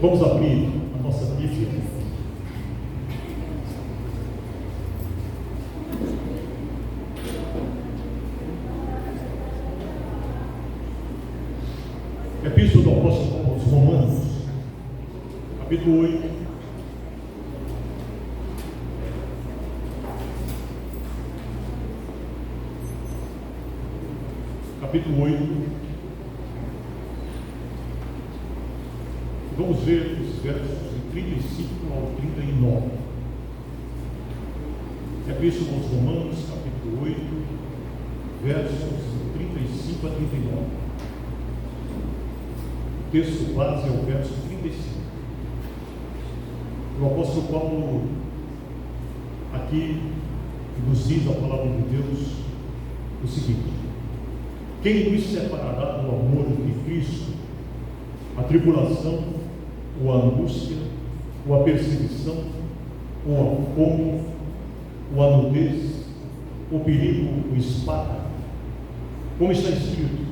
Vamos abrir a nossa Bíblia. Epístola do Apóstolo Paulo aos Romanos, capítulo 8. Capítulo 8. Vamos ver os versos de 35 ao 39. Epístola aos Romanos, capítulo 8, versos de 35 a 39. O texto base é o verso 35. O apóstolo Paulo aqui nos diz a palavra de Deus o seguinte: quem nos separará do amor de Cristo? A tribulação, ou a angústia, ou a perseguição, ou a fome, ou a nudez, o perigo, o espada? Como está escrito: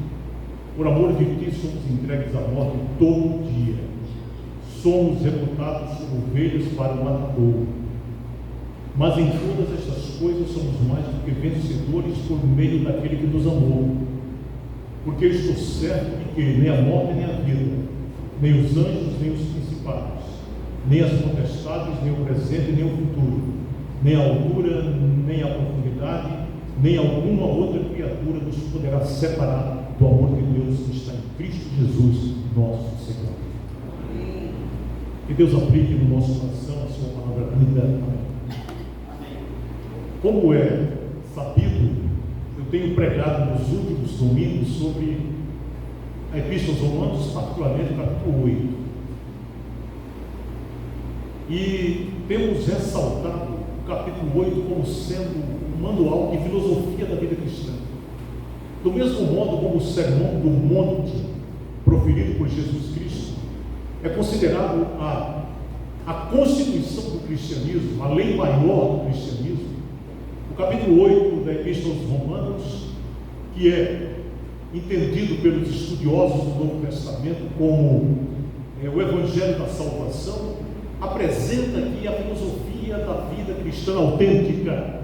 por amor de ti somos entregues à morte todo dia, somos reputados como ovelhas para o matadouro. Mas em todas estas coisas somos mais do que vencedores por meio daquele que nos amou. Porque eu estou certo de que nem a morte nem a vida, nem os anjos nem os principados, nem as potestades, nem o presente nem o futuro, nem a altura, nem a profundidade, nem alguma outra criatura nos poderá separar do amor de Deus que está em Cristo Jesus, nosso Senhor. Que Deus aplique no nosso coração a sua palavra linda. Amém. Como é sabido, eu tenho pregado nos últimos domingos sobre a Epístola aos Romanos, particularmente o capítulo 8. E temos ressaltado o capítulo 8 como sendo um manual de filosofia da vida cristã. Do mesmo modo como o Sermão do Monte, proferido por Jesus Cristo, é considerado a constituição do cristianismo, a lei maior do cristianismo, o capítulo 8 da Epístola aos Romanos, que é entendido pelos estudiosos do Novo Testamento como o Evangelho da Salvação, apresenta aqui a filosofia da vida cristã autêntica,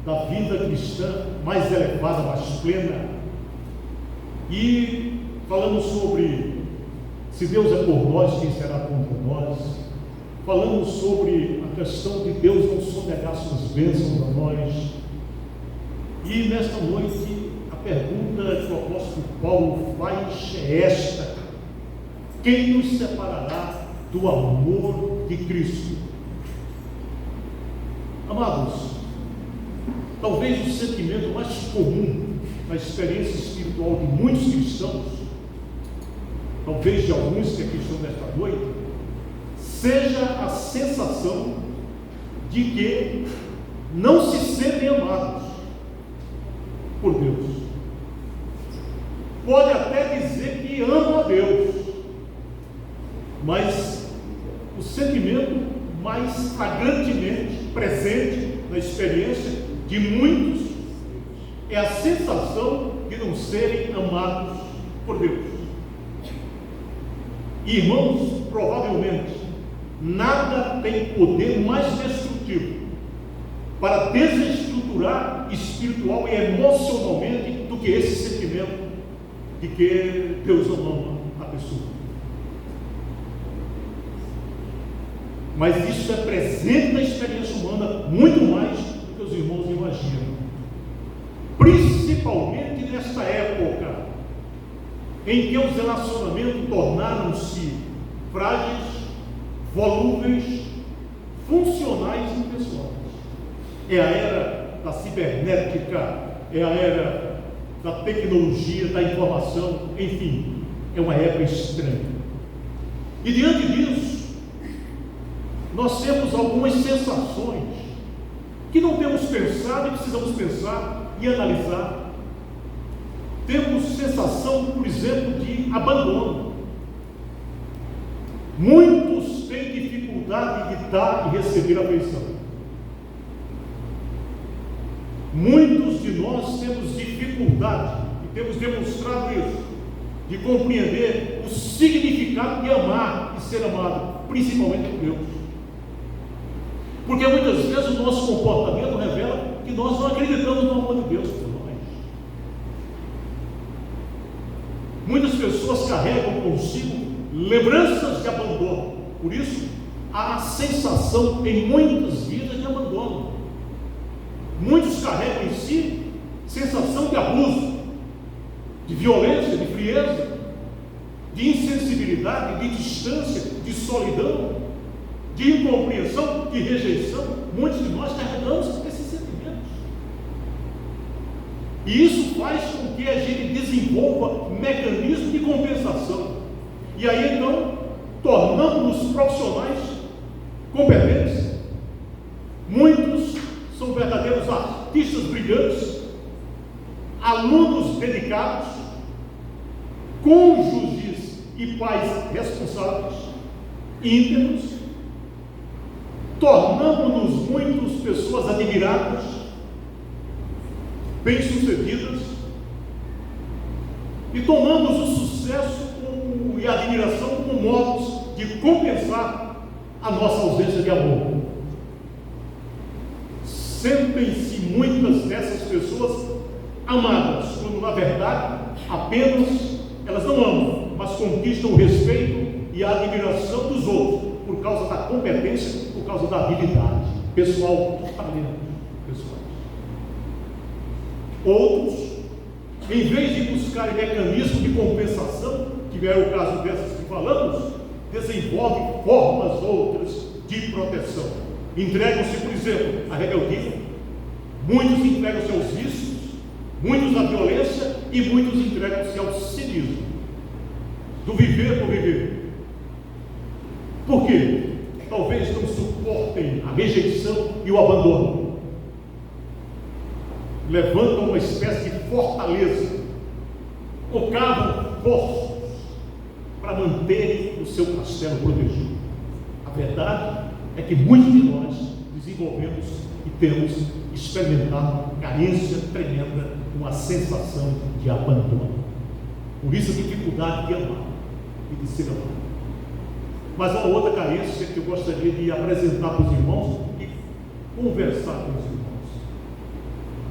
da vida cristã mais elevada, mais plena. E falamos sobre se Deus é por nós, quem será contra nós. Falamos sobre a questão de Deus não sonegar suas bênçãos a nós. E nesta noite a pergunta que o apóstolo Paulo faz é esta: quem nos separará do amor de Cristo? Amados, talvez o sentimento mais comum na experiência espiritual de muitos cristãos, talvez de alguns que aqui estão nesta noite, seja a sensação de que não se sentem amados por Deus. Pode até dizer que ama a Deus, mas o sentimento mais flagrantemente presente na experiência de muitos é a sensação de não serem amados por Deus. Irmãos, provavelmente nada tem poder mais destrutivo para desestruturar espiritual e emocionalmente do que esse sentimento de que Deus não ama a pessoa. Mas isso é presente na experiência humana muito mais do que os irmãos imaginam, principalmente nesta época em que os relacionamentos tornaram-se frágeis, volúveis, funcionais e pessoais. É a era da cibernética, é a era da tecnologia, da informação, enfim, é uma época estranha. E diante disso, nós temos algumas sensações que não temos pensado e precisamos pensar e analisar. Temos sensação, por exemplo, de abandono. Muitos têm dificuldade de dar e receber afeição. Muitos de nós temos dificuldade, e temos demonstrado isso, de compreender o significado de amar e e ser amado, principalmente por Deus. Porque muitas vezes o nosso comportamento revela que nós não acreditamos no amor de Deus por nós. Muitas pessoas carregam consigo lembranças de abandono. Por isso, há a sensação em muitas vidas de abandono. Muitos carregam em si sensação de abuso, de violência, de frieza, de insensibilidade, de distância, de solidão, de incompreensão, de rejeição. Muitos de nós carregamos esses sentimentos. E isso faz com que a gente desenvolva mecanismos de compensação. E aí então tornamos-nos profissionais competentes. Muitos são verdadeiros artistas brilhantes, alunos dedicados, cônjuges e pais responsáveis, íntegros. Tornamos-nos muitas pessoas admiradas, bem-sucedidas, e tomamos o sucesso e a admiração como modos de compensar a nossa ausência de amor. Sentem-se muitas dessas pessoas amadas, quando na verdade apenas elas não amam, mas conquistam o respeito e a admiração dos outros por causa da competência, por causa da habilidade pessoal, dos talentos pessoais. Outros, em vez de buscarem mecanismos de compensação, que é o caso dessas que falamos, desenvolvem formas outras de proteção. Entregam-se, por exemplo, à rebeldia, muitos entregam-se aos vícios, muitos à violência e muitos entregam-se ao cinismo, do viver por viver. Por quê? Talvez não suportem a rejeição e o abandono. Levantam uma espécie de fortaleza, ou cavam poços para manterem o seu castelo protegido. A verdade é que muitos de nós desenvolvemos e temos experimentado carência tremenda, uma sensação de abandono. Por isso a dificuldade de amar e de ser amado. Mas há outra carência que eu gostaria de apresentar para os irmãos e conversar com os irmãos.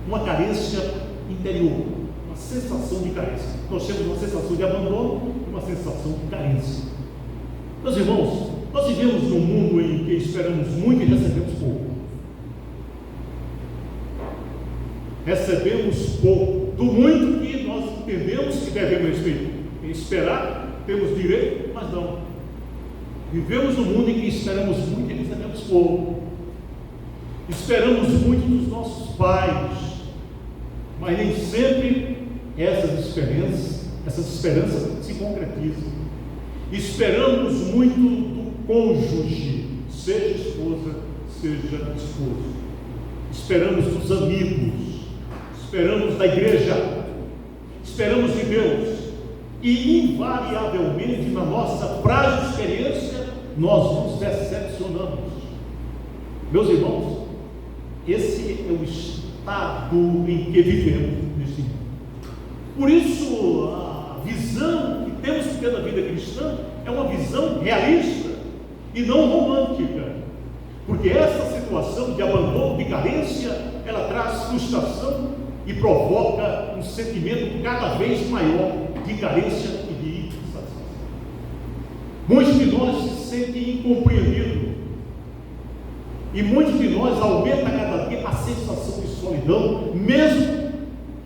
Uma carência interior, uma sensação de carência. Nós temos uma sensação de abandono e uma sensação de carência. Meus irmãos, nós vivemos num mundo em que esperamos muito e recebemos pouco. Recebemos pouco do muito que nós entendemos que devemos receber. Em esperar, temos direito, mas não. Vivemos num mundo em que esperamos muito e recebemos pouco. Esperamos muito dos nossos pais, mas nem sempre essas esperanças se concretizam. Esperamos muito do cônjuge, seja esposa, seja esposo. Esperamos dos amigos, esperamos da igreja, esperamos de Deus. E invariavelmente, na nossa frágil experiência, nós nos decepcionamos. Meus irmãos, esse é o estado em que vivemos neste mundo. Por isso, a visão que temos que ter da vida cristã é uma visão realista e não romântica. Porque essa situação de abandono, de carência, ela traz frustração e provoca um sentimento cada vez maior de carência e de insatisfação. Muitos de nós se sentem incompreendidos. E muitos de nós aumenta cada dia a sensação de solidão, mesmo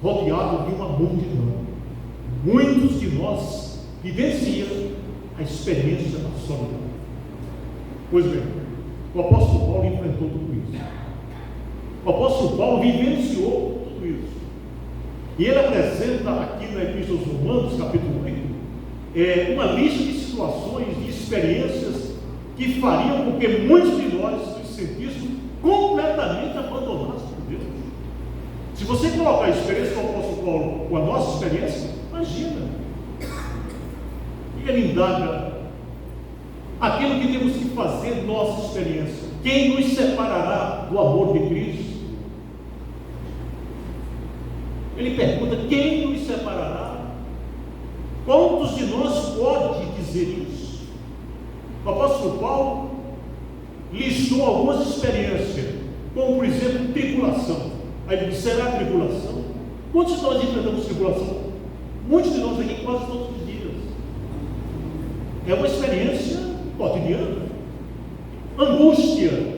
rodeado de uma multidão. Muitos de nós vivenciam a experiência da solidão. Pois bem, o apóstolo Paulo enfrentou tudo isso. O apóstolo Paulo vivenciou tudo isso. E ele apresenta aqui na Epístola aos Romanos, capítulo 8, uma lista de situações, de experiências que fariam com que muitos de nós nos sentissem completamente abandonados por Deus. Se você colocar a experiência do apóstolo Paulo com a nossa experiência, imagina. E ele indaga aquilo que temos que fazer nossa experiência. Quem nos separará do amor de Cristo? Ele pergunta: quem nos separará? Quantos de nós pode dizer isso? O apóstolo Paulo listou algumas experiências, como por exemplo, tribulação. Aí ele disse: será tribulação? Quantos de nós enfrentamos tribulação? Muitos de nós aqui quase todos os dias. É uma experiência cotidiana. Angústia.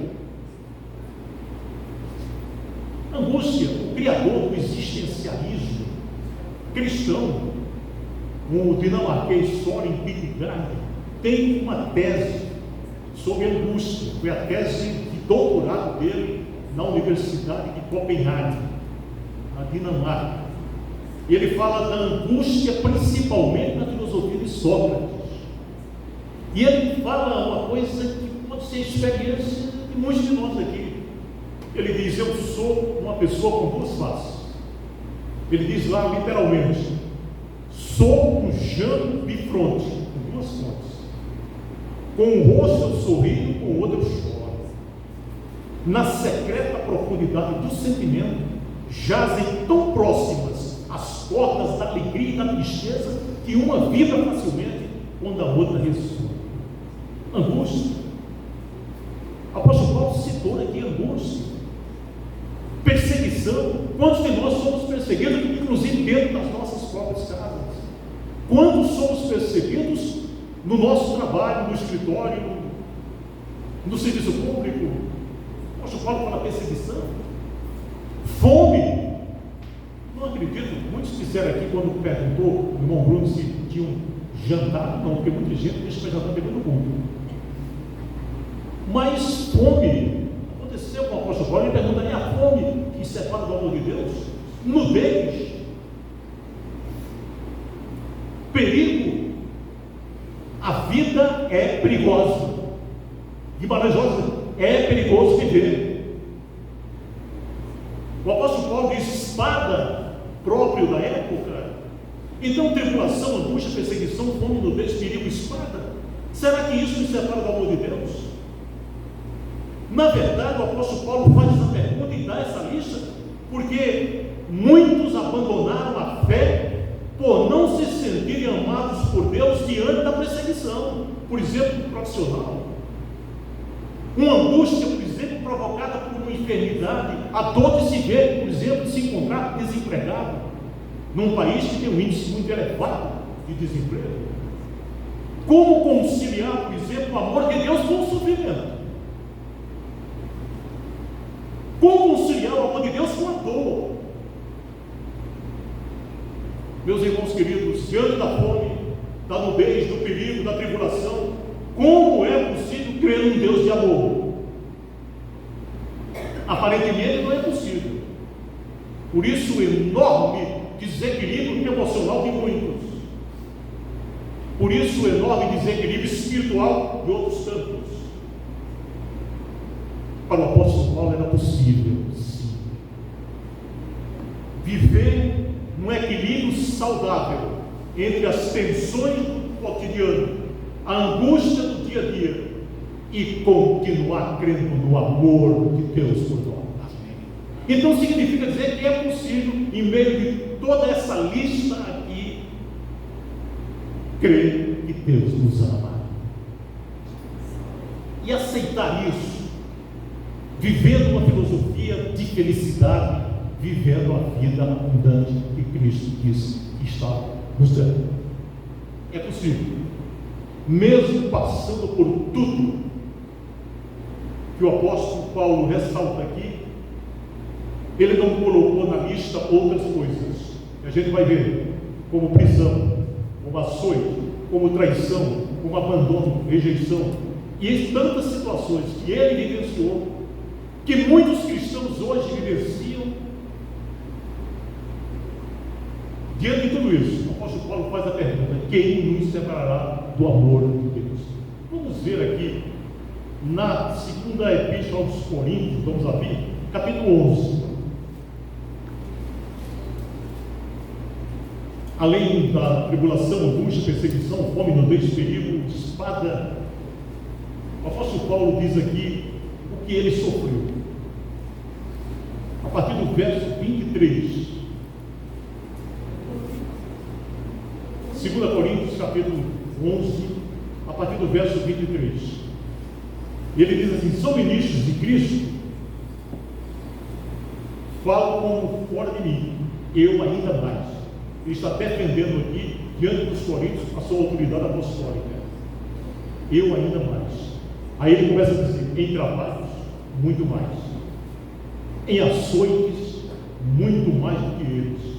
Angústia, o criador do existencialismo cristão, o dinamarquês Søren Kierkegaard, tem uma tese sobre angústia. Foi a tese de doutorado dele na Universidade de Copenhague, na Dinamarca. E ele fala da angústia principalmente na filosofia de Sócrates. E ele fala uma coisa que pode ser experiência de muitos de nós aqui. Ele diz: eu sou uma pessoa com duas faces. Ele diz lá literalmente: sou um janto bifronte, com duas fontes. Com um rosto eu sorrio, com o outro eu choro. Na secreta profundidade do sentimento jazem tão próximas as portas da alegria e da tristeza que uma vibra facilmente quando a outra ressoa. Angústia. O apóstolo Paulo citou aqui angústia. Perseguição. Quantos de nós somos perseguidos, inclusive dentro das nossas próprias casas? Quantos somos perseguidos no nosso trabalho, no escritório, no serviço público? O apóstolo Paulo fala perseguição. Fome. Não acredito, muitos disseram aqui quando perguntou o irmão Bruno se tinham jantado, não, porque muita gente deixa para jantar depois do culto. Mas fome, aconteceu com o apóstolo Paulo, ele pergunta: e a fome que separa do amor de Deus? Nudez, perigo, a vida é perigosa. Guimarães Rosa, é perigoso viver. O apóstolo Paulo diz: espada, próprio da época. Então, tribulação, angústia, perseguição, fome, nudez, perigo, espada. Será que isso nos separa do amor de Deus? Na verdade, o apóstolo Paulo faz essa pergunta e dá essa lista porque muitos abandonaram a fé por não se sentirem amados por Deus diante da perseguição, por exemplo, profissional. Uma angústia, por exemplo, provocada por uma enfermidade, a dor de se ver, por exemplo, de se encontrar desempregado num país que tem um índice muito elevado de desemprego. Como conciliar, por exemplo, o amor de Deus com o sofrimento? Como conciliar o amor de Deus com a dor? Meus irmãos queridos, diante da fome, da nudez, do perigo, da tribulação, como é possível crer num Deus de amor? Aparentemente não é possível. Por isso o enorme desequilíbrio emocional de muitos. Por isso o enorme desequilíbrio espiritual de outros tantos. Para o apóstolo Paulo era possível, sim, viver num equilíbrio saudável entre as tensões do cotidiano, a angústia do dia a dia e continuar crendo no amor de Deus por nós. Então significa dizer que é possível, em meio de toda essa lista aqui, crer que Deus nos ama e aceitar isso, vivendo uma filosofia de felicidade, vivendo a vida abundante que Cristo disse que está nos dando. É possível, mesmo passando por tudo que o apóstolo Paulo ressalta aqui. Ele não colocou na lista outras coisas, que a gente vai ver, como prisão, como açoite, como traição, como abandono, rejeição, e em tantas situações que ele vivenciou, que muitos cristãos hoje vivenciam. Diante de tudo isso, o apóstolo Paulo faz a pergunta: quem nos separará do amor de Deus? Vamos ver aqui, na segunda epístola aos Coríntios, vamos abrir, capítulo 11. Além da tribulação, angústia, perseguição, fome, nudez, perigo, espada, o apóstolo Paulo diz aqui o que ele sofreu. A partir do verso 23, 2 Coríntios capítulo 11, a partir partir do verso 23. Ele diz assim: são ministros de Cristo, falam como fora de mim, eu ainda mais. Ele está defendendo aqui, diante dos coríntios, a sua autoridade apostólica. Eu ainda mais. Aí ele começa a dizer: em trabalhos, muito mais. Em açoites, muito mais do que eles.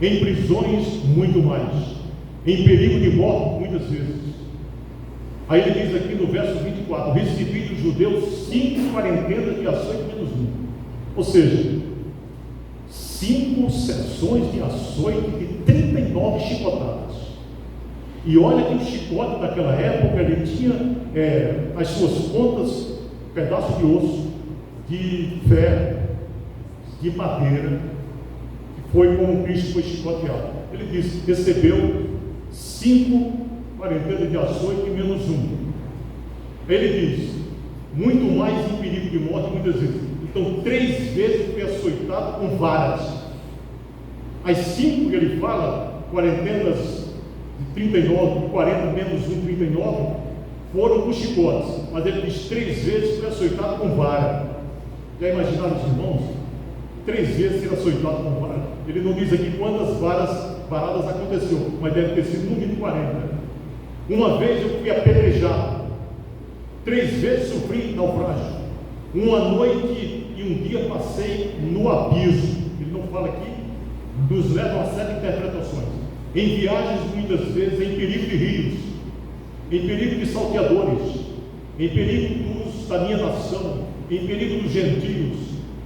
Em prisões, muito mais. Em perigo de morte, muitas vezes. Aí ele diz aqui no verso 24: recebi dos judeus 5 quarentenas de açoite menos 1. Ou seja, 5 sessões de açoite de 39 chicotadas. E olha que o chicote daquela época, ele tinha as suas pontas, pedaços de osso, de ferro, de madeira, que foi como Cristo foi chicoteado. Ele diz: recebeu 5 quarentenas de açoite menos 1. Ele diz: muito mais em perigo de morte muitas vezes. Então 3 vezes foi açoitado com varas. As 5 que ele fala, quarentenas de 39, 40 menos 1, 39, foram com chicotes, mas ele diz 3 vezes foi açoitado com vara. Já imaginaram os irmãos? 3 vezes ser açoitado com vara. Ele não diz aqui quantas varadas aconteceu, mas deve ter sido no mínimo 40. Uma vez eu fui apedrejado, 3 vezes sofri naufrágio, uma noite e um dia passei no abismo. Ele não fala aqui, nos leva a certas interpretações. Em viagens, muitas vezes, em perigo de rios, em perigo de salteadores, em perigo da minha nação, em perigo dos gentios,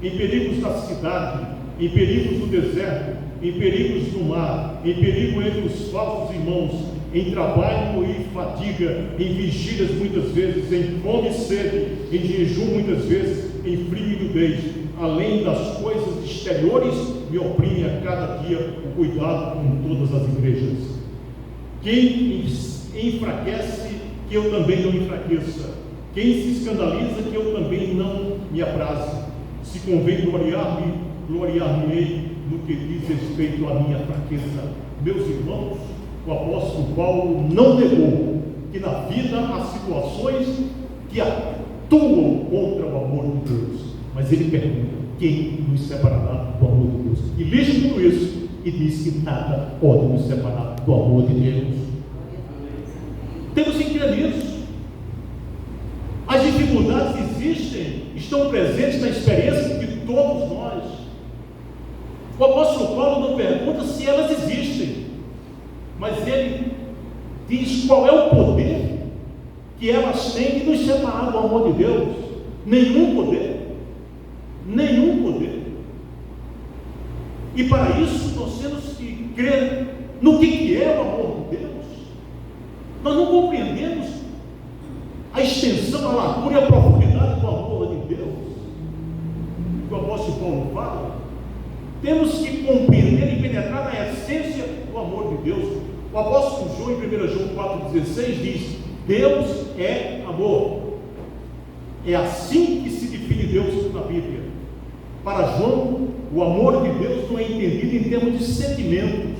em perigos da cidade, em perigos do deserto, em perigos no mar, em perigo entre os falsos irmãos, em trabalho e fadiga, em vigílias muitas vezes, em fome e sede, em jejum muitas vezes, em frio e nudez. Além das coisas exteriores, me oprime a cada dia o cuidado com todas as igrejas. Quem enfraquece, que eu também não enfraqueça. Quem se escandaliza, que eu também não me abrase. Se convém gloriar-me, gloriar-me-ei no que diz respeito à minha fraqueza. Meus irmãos, o apóstolo Paulo não negou que na vida há situações que atuam contra o amor de Deus, mas ele pergunta: quem nos separará do amor de Deus? E lixa tudo isso e diz que nada pode nos separar do amor de Deus. Temos que crer nisso. As dificuldades existem, estão presentes na experiência de todos nós. O apóstolo Paulo não pergunta se elas existem, mas ele diz qual é o poder que elas têm de nos separar do amor de Deus. Nenhum poder. Nenhum poder. E para isso nós temos que crer no que é o amor de Deus. Nós não compreendemos a extensão, a largura e a profundidade do amor de Deus que o apóstolo Paulo fala. Temos que compreender e penetrar na essência do amor de Deus. O apóstolo João, em 1 João 4,16, diz: Deus é amor. É assim que se define Deus na Bíblia. Para João, o amor de Deus não é entendido em termos de sentimentos,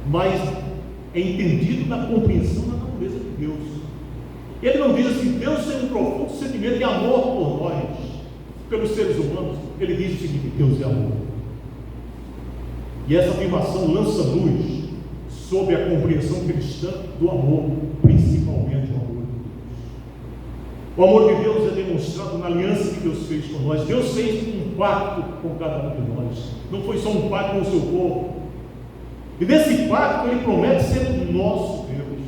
mas é entendido na compreensão da natureza de Deus. Ele não diz assim: Deus tem um profundo sentimento de amor por nós, pelos seres humanos. Ele diz o seguinte: Deus é amor. E essa afirmação lança luz sobre a compreensão cristã do amor, principalmente o amor de Deus. O amor de Deus é demonstrado na aliança que Deus fez com nós. Deus fez um pacto com cada um de nós. Não foi só um pacto com o seu povo. E nesse pacto ele promete ser o nosso Deus.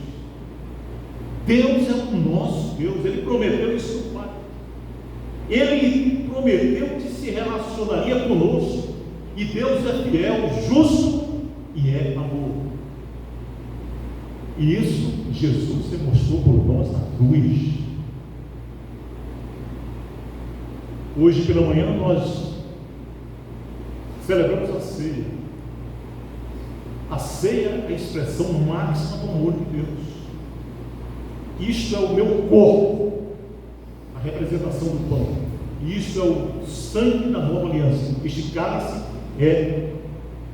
Deus é o nosso Deus. Ele prometeu isso no pacto. Ele prometeu que se relacionaria conosco. E Deus é fiel, justo e é amor. E isso Jesus demonstrou por nós na cruz. Hoje pela manhã nós celebramos a ceia. A ceia é a expressão máxima do amor de Deus. Isto é o meu corpo, a representação do pão. E isso é o sangue da nova aliança. Este cálice é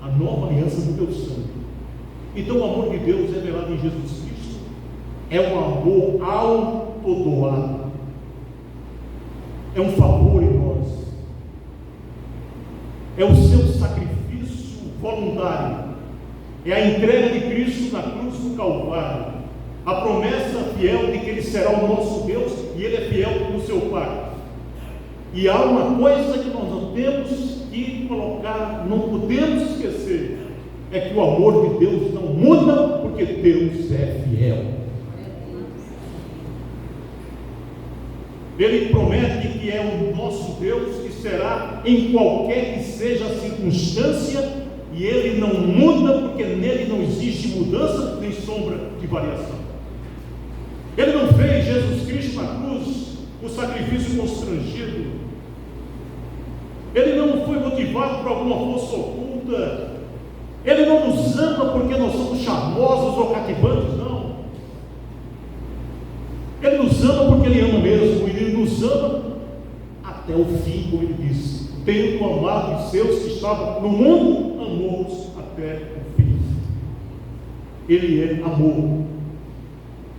a nova aliança do meu sangue. Então o amor de Deus revelado em Jesus Cristo é um amor autodoado, é um favor em nós, é o seu sacrifício voluntário, é a entrega de Cristo na cruz do Calvário, a promessa fiel de que Ele será o nosso Deus e Ele é fiel no seu Pai. E há uma coisa que nós não temos que colocar, não podemos esquecer, é que o amor de Deus não muda, porque Deus é fiel. Ele promete que é o nosso Deus, que será em qualquer que seja a circunstância, e Ele não muda, porque nele não existe mudança nem sombra de variação. Ele não fez Jesus Cristo na cruz o sacrifício constrangido. Ele não foi motivado por alguma força oculta. Ele não nos ama porque nós somos charmosos ou cativantes, não. Ele nos ama porque Ele ama mesmo, e Ele nos ama até o fim, como Ele disse: tendo amado os seus que estavam no mundo, amou-os até o fim. Ele é amor,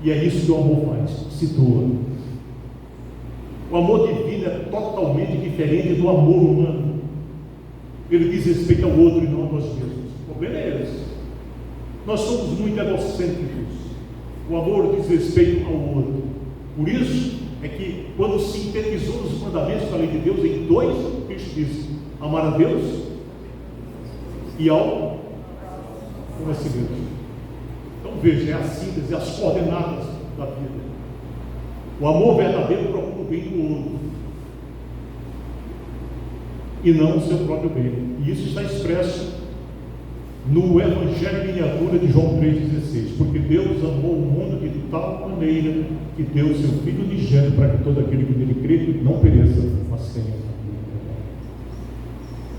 e é isso que o amor faz, se doa. O amor divino é totalmente diferente do amor humano. Ele diz respeito ao outro e não a nós mesmos. O problema é esse. Nós somos muito egocêntricos. O amor diz respeito ao outro. Por isso é que, quando sintetizou os mandamentos da lei de Deus em 2, Cristo diz: amar a Deus e ao próximo. Então veja, é a síntese, as coordenadas da vida. O amor verdadeiro procura o bem do outro e não o seu próprio bem. E isso está expresso no Evangelho miniatura de João 3,16. Porque Deus amou o mundo de tal maneira que deu o seu Filho unigênito, para que todo aquele que nele crê não pereça, mas tenha vida.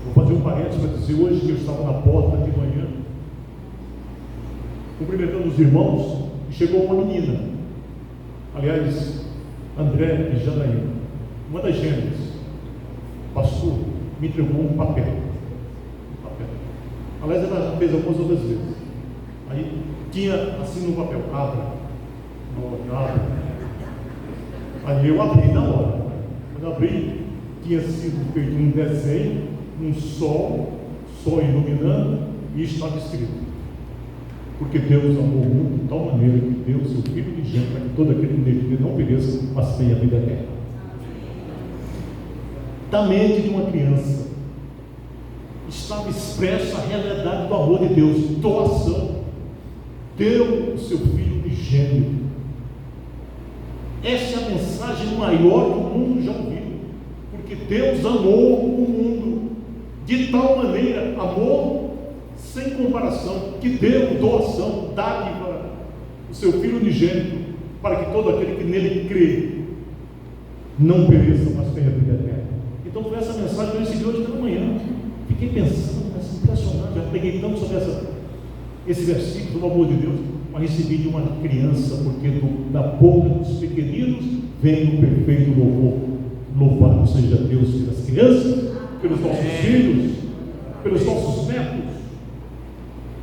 Vou fazer um parênteses para dizer: hoje que eu estava na porta de manhã, cumprimentando os irmãos, e chegou uma menina, aliás, André e Janaína, uma das gêmeas. Pastor, me entregou um papel. Aliás, ela já fez algumas outras vezes. Aí tinha assim no papel: abra. Aí eu abri na hora. Quando eu abri, tinha sido feito um desenho, um sol iluminando, e estava escrito: porque Deus amou o mundo de tal maneira que deu o seu Filho unigênito, para que todo aquele que nele não pereça, mas tenha vida eterna. Da mente de uma criança estava expressa a realidade do amor de Deus, doação. Deu o seu Filho unigênito. Essa é a mensagem maior que o mundo já ouviu, porque Deus amou o mundo de tal maneira, amor sem comparação, que deu doação, dádiva, o seu Filho unigênito, para que todo aquele que nele crê não pereça, mas tenha vida eterna. Então foi essa mensagem que eu recebi hoje pela manhã. Fiquei pensando, mas impressionante, já peguei tanto sobre esse versículo do amor de Deus, mas recebi de uma criança, porque da boca dos pequeninos vem o perfeito louvor. Louvado seja Deus pelas crianças, pelos nossos filhos, pelos nossos netos.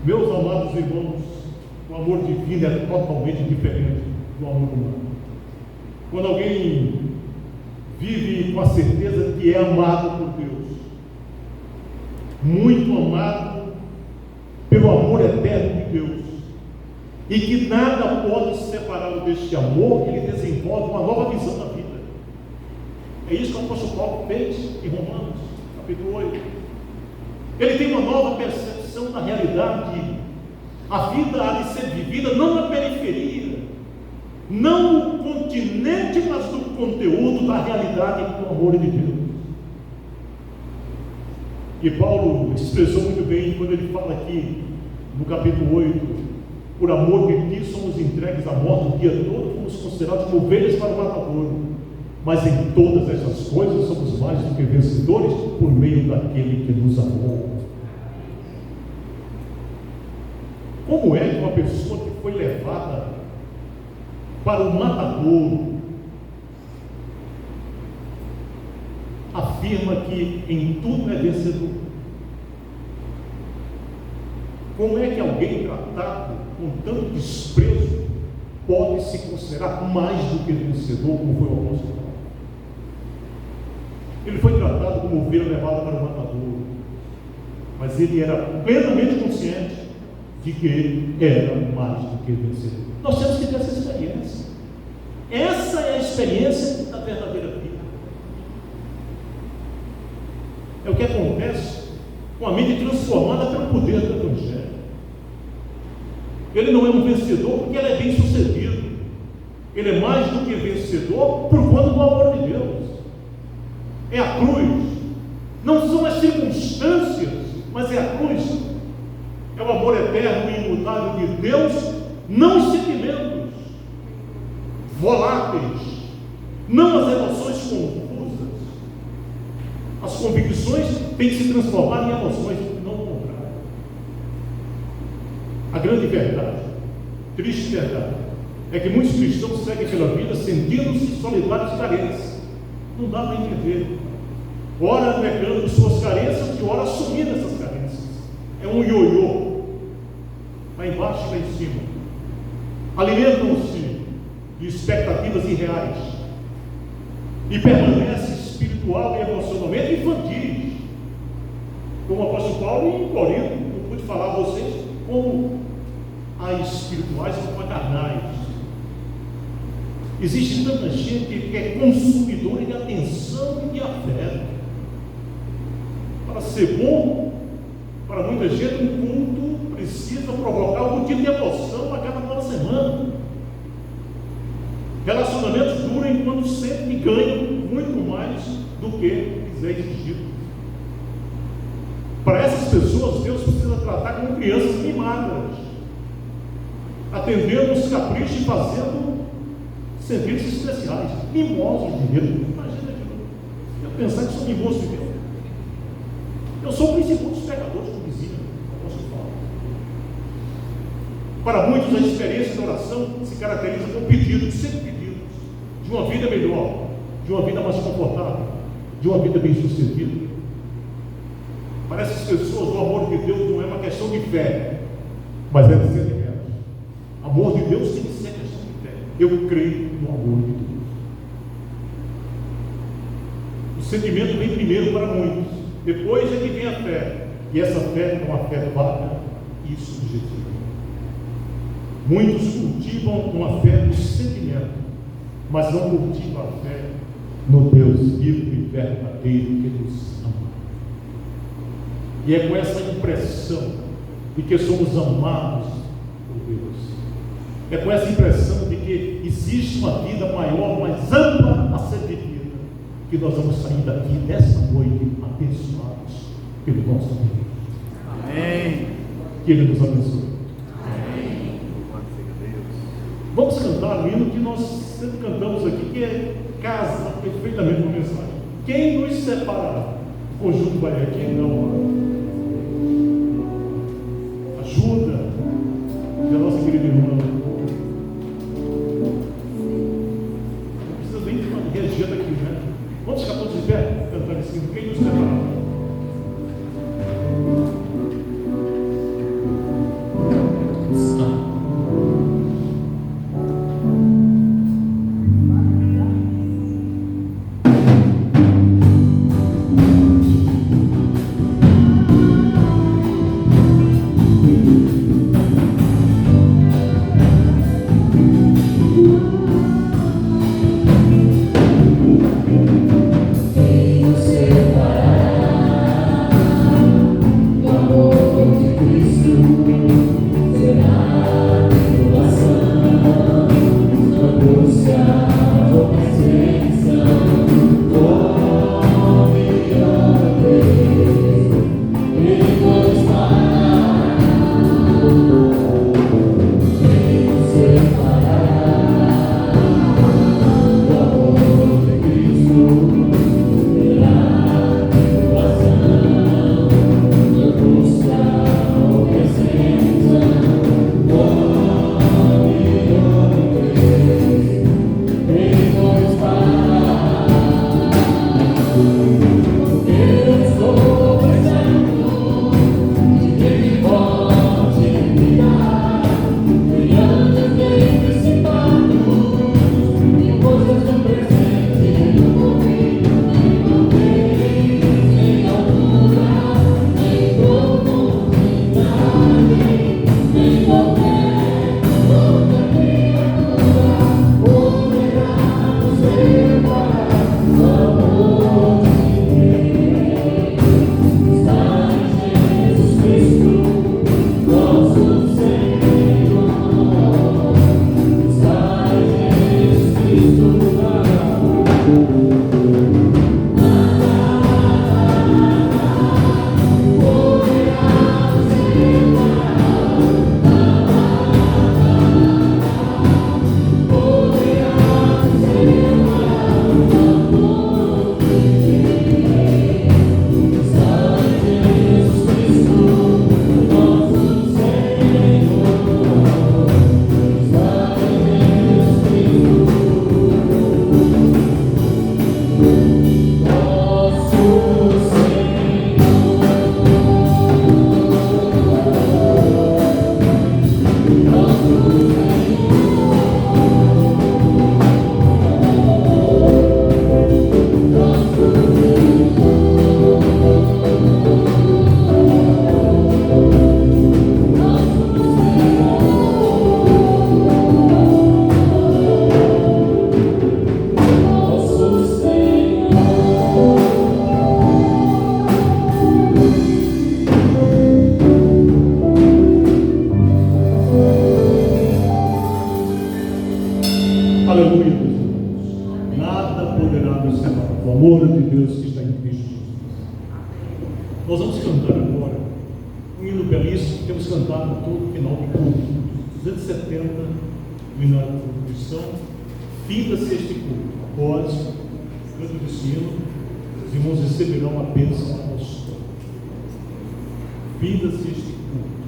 Meus amados irmãos, o amor divino é totalmente diferente do amor humano. Quando alguém vive com a certeza que é amado por Deus, muito amado pelo amor eterno de Deus, e que nada pode separá-lo deste amor, ele desenvolve uma nova visão da vida. É isso que o apóstolo Paulo fez em Romanos, capítulo 8. Ele tem uma nova percepção da realidade. A vida há de ser vivida não na periferia, não no continente, mas no conteúdo da realidade do amor de Deus. E Paulo expressou muito bem quando ele fala aqui no capítulo 8: por amor de ti somos entregues à morte o dia todo, fomos considerados como ovelhas para o matadouro, mas em todas essas coisas somos mais do que vencedores por meio daquele que nos amou. Como é que uma pessoa que foi levada para o matadouro afirma que em tudo é vencedor? Como é que alguém tratado com tanto desprezo pode se considerar mais do que vencedor, como foi o apóstolo Paulo. Ele foi tratado como ovelha levada para o matador, mas ele era plenamente consciente de que ele era mais do que vencedor. Nós temos que ter essa experiência. Essa é a experiência da verdadeira vida. É o que acontece com a mente transformada pelo poder do Evangelho. Ele não é um vencedor porque ele é bem sucedido. Ele é mais do que vencedor por conta do amor de Deus. É a cruz. Não são as circunstâncias, mas é a cruz. É o amor eterno e imutável de Deus, não os sentimentos voláteis, não as emoções confusas. As convicções têm que se transformar em emoções, não o contrário. A grande verdade, triste verdade, é que muitos cristãos seguem pela vida sentindo-se solidários e carentes. Não dá para entender. Ora negando suas carências e ora assumindo essas carências. É um ioiô, lá embaixo e lá em cima. Alimentam-se de expectativas irreais e permanecem espiritual e emocionalmente infantis. Como o apóstolo Paulo em Corinto, eu pude falar a vocês como há espirituais como carnais. Existe tanta gente que é consumidora de atenção e de afeto. Para ser bom, para muita gente, um culto precisa provocar algum tipo de emoção a cada nova semana. Relacionamentos duram enquanto sempre ganham muito mais do que lhes é exigido. Para essas pessoas, Deus precisa tratar como crianças mimadas, atendendo os caprichos e fazendo sentidos especiais, mimosos de Deus. Imagina aquilo. Eu pensar que sou mimoso de Deus. Eu sou o principal dos pecadores do vizinho, não posso falar. Para muitos, a experiência da oração se caracteriza por pedidos, sempre pedidos, de uma vida melhor, de uma vida mais confortável, de uma vida bem sucedida. Para essas pessoas, o amor de Deus não é uma questão de fé, mas é de sentimento. Amor de Deus tem que ser questão de fé. Eu creio no amor de Deus. O sentimento vem primeiro para muitos, depois é que vem a fé, e essa fé é uma fé vaga e subjetiva. Muitos cultivam uma fé no sentimento, mas não cultivam a fé no Deus vivo e verdadeiro que nos ama. E é com essa impressão de que somos amados por Deus, é com essa impressão de que existe uma vida maior, mais ampla a ser vivida, que nós vamos sair daqui nessa noite abençoados pelo nosso Deus. Amém. Que Ele nos abençoe. Amém. Vamos cantar o hino que nós sempre cantamos aqui, que casa perfeitamente com a mensagem. Quem nos separará? O conjunto vai aqui, não. Ajuda da nossa querida irmã. Não precisa nem de uma regida aqui, né? Vamos ficar todos de pé, cantando esse hino. Quem nos separará? Nós vamos cantar agora um hino belíssimo que temos cantado todo final de culto, 270 do hino da contribuição. Finda-se este culto. Após o canto desse hino, os irmãos receberão a bênção apostólica. Finda-se este culto.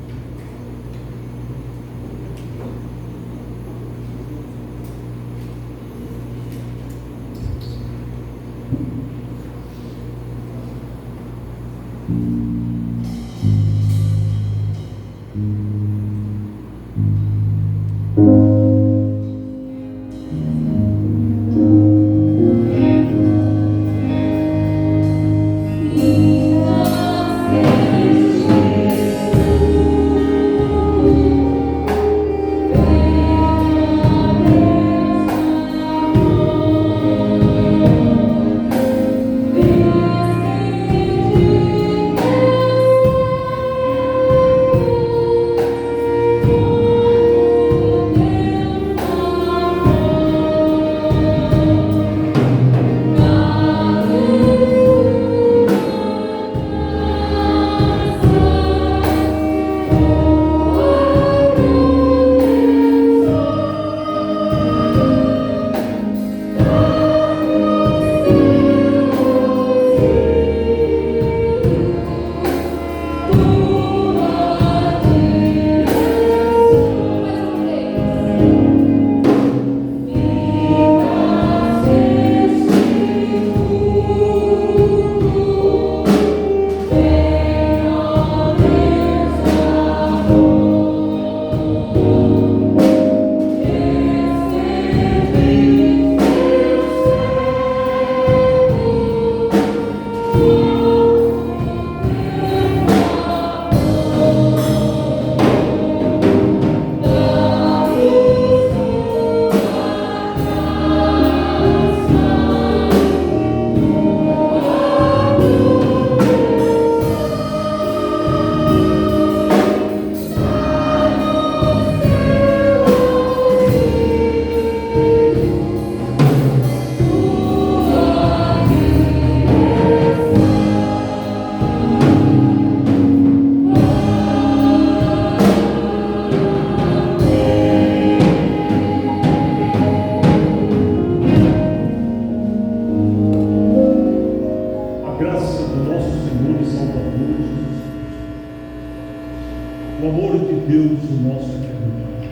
O amor de Deus, o nosso Pai,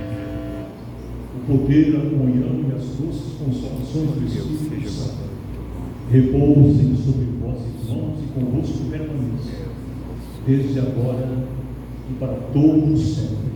o poder, a comunhão e as doces consolações do Espírito Santo repousem sobre vós, irmãos, e convosco permaneçam, desde agora e para todos sempre.